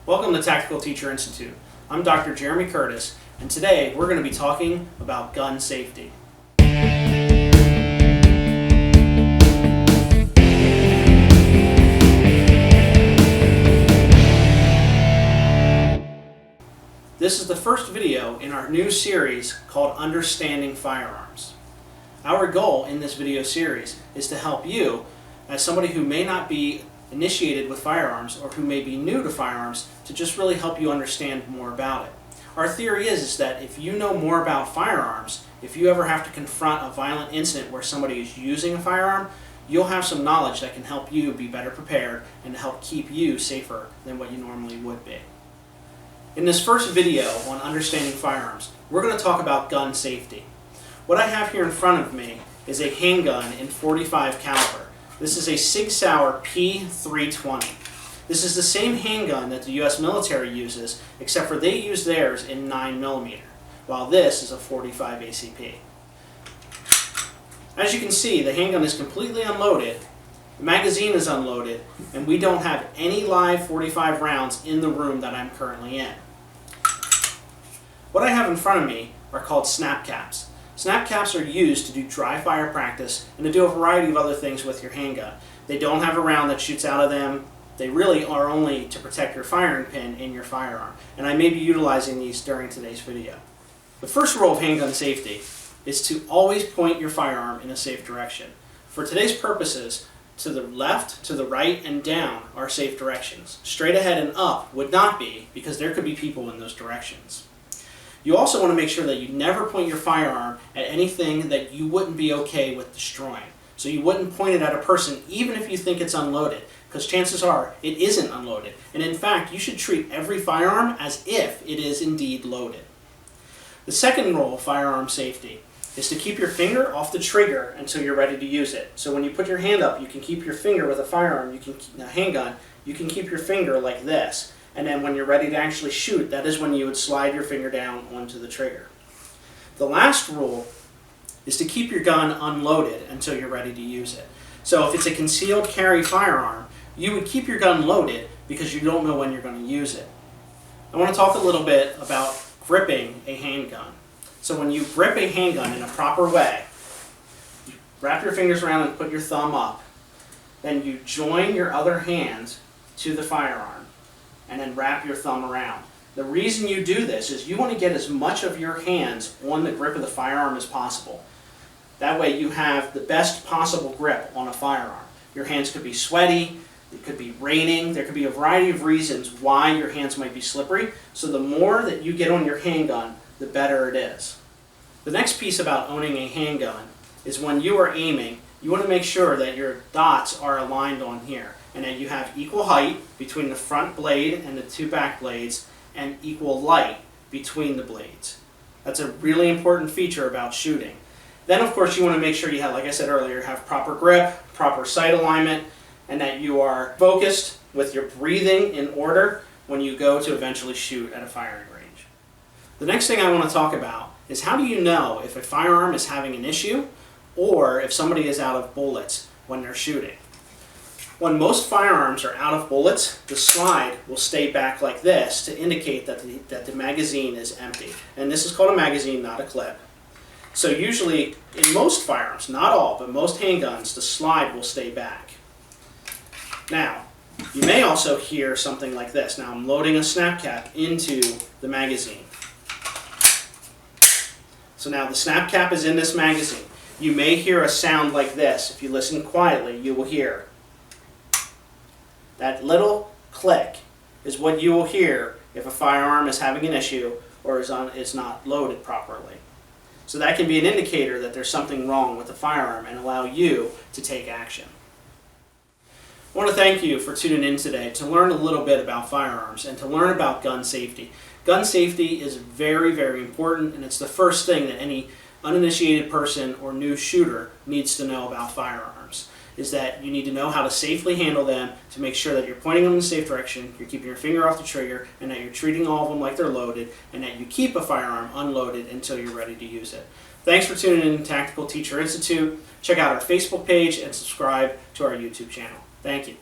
Welcome to Tactical Teacher Institute. I'm Dr. Jeremy Curtis, and today we're going to be talking about gun safety. This is the first video in our new series called Understanding Firearms. Our goal in this video series is to help you, as somebody who may not be initiated with firearms or who may be new to firearms, to just really help you understand more about it. Our theory is that if you know more about firearms, if you ever have to confront a violent incident where somebody is using a firearm, you'll have some knowledge that can help you be better prepared and to help keep you safer than what you normally would be. In this first video on understanding firearms, we're going to talk about gun safety. What I have here in front of me is a handgun in .45 caliber. This is a Sig Sauer P320. This is the same handgun that the U.S. military uses, except for they use theirs in 9mm, while this is a .45 ACP. As you can see, the handgun is completely unloaded, the magazine is unloaded, and we don't have any live .45 rounds in the room that I'm currently in. What I have in front of me are called snap caps. Snap caps are used to do dry fire practice and to do a variety of other things with your handgun. They don't have a round that shoots out of them. They really are only to protect your firing pin in your firearm, and I may be utilizing these during today's video. The first rule of handgun safety is to always point your firearm in a safe direction. For today's purposes, to the left, to the right, and down are safe directions. Straight ahead and up would not be, because there could be people in those directions. You also want to make sure that you never point your firearm at anything that you wouldn't be okay with destroying. So you wouldn't point it at a person even if you think it's unloaded, because chances are it isn't unloaded. And in fact, you should treat every firearm as if it is indeed loaded. The second rule of firearm safety is to keep your finger off the trigger until you're ready to use it. So when you put your hand up, you can keep your finger with a firearm, a handgun, you can keep your finger like this. And then when you're ready to actually shoot, that is when you would slide your finger down onto the trigger. The last rule is to keep your gun unloaded until you're ready to use it. So if it's a concealed carry firearm, you would keep your gun loaded because you don't know when you're going to use it. I want to talk a little bit about gripping a handgun. So when you grip a handgun in a proper way, you wrap your fingers around and put your thumb up. Then you join your other hand to the firearm and then wrap your thumb around. The reason you do this is you want to get as much of your hands on the grip of the firearm as possible. That way you have the best possible grip on a firearm. Your hands could be sweaty, it could be raining, there could be a variety of reasons why your hands might be slippery, so the more that you get on your handgun, the better it is. The next piece about owning a handgun is when you are aiming, you want to make sure that your dots are aligned on here, and that you have equal height between the front blade and the two back blades, and equal light between the blades. That's a really important feature about shooting. Then of course you want to make sure you have, like I said earlier, have proper grip, proper sight alignment, and that you are focused with your breathing in order when you go to eventually shoot at a firing range. The next thing I want to talk about is how do you know if a firearm is having an issue or if somebody is out of bullets when they're shooting. When most firearms are out of bullets, the slide will stay back like this to indicate that the magazine is empty. And this is called a magazine, not a clip. So usually, in most firearms, not all, but most handguns, the slide will stay back. Now, you may also hear something like this. Now I'm loading a snap cap into the magazine. So now the snap cap is in this magazine. You may hear a sound like this. If you listen quietly, you will hear. That little click is what you will hear if a firearm is having an issue or is not loaded properly. So that can be an indicator that there's something wrong with the firearm and allow you to take action. I want to thank you for tuning in today to learn a little bit about firearms and to learn about gun safety. Gun safety is very, very important, and it's the first thing that any uninitiated person or new shooter needs to know about firearms. Is that you need to know how to safely handle them to make sure that you're pointing them in the safe direction, you're keeping your finger off the trigger, and that you're treating all of them like they're loaded, and that you keep a firearm unloaded until you're ready to use it. Thanks for tuning in to Tactical Teacher Institute. Check out our Facebook page and subscribe to our YouTube channel. Thank you.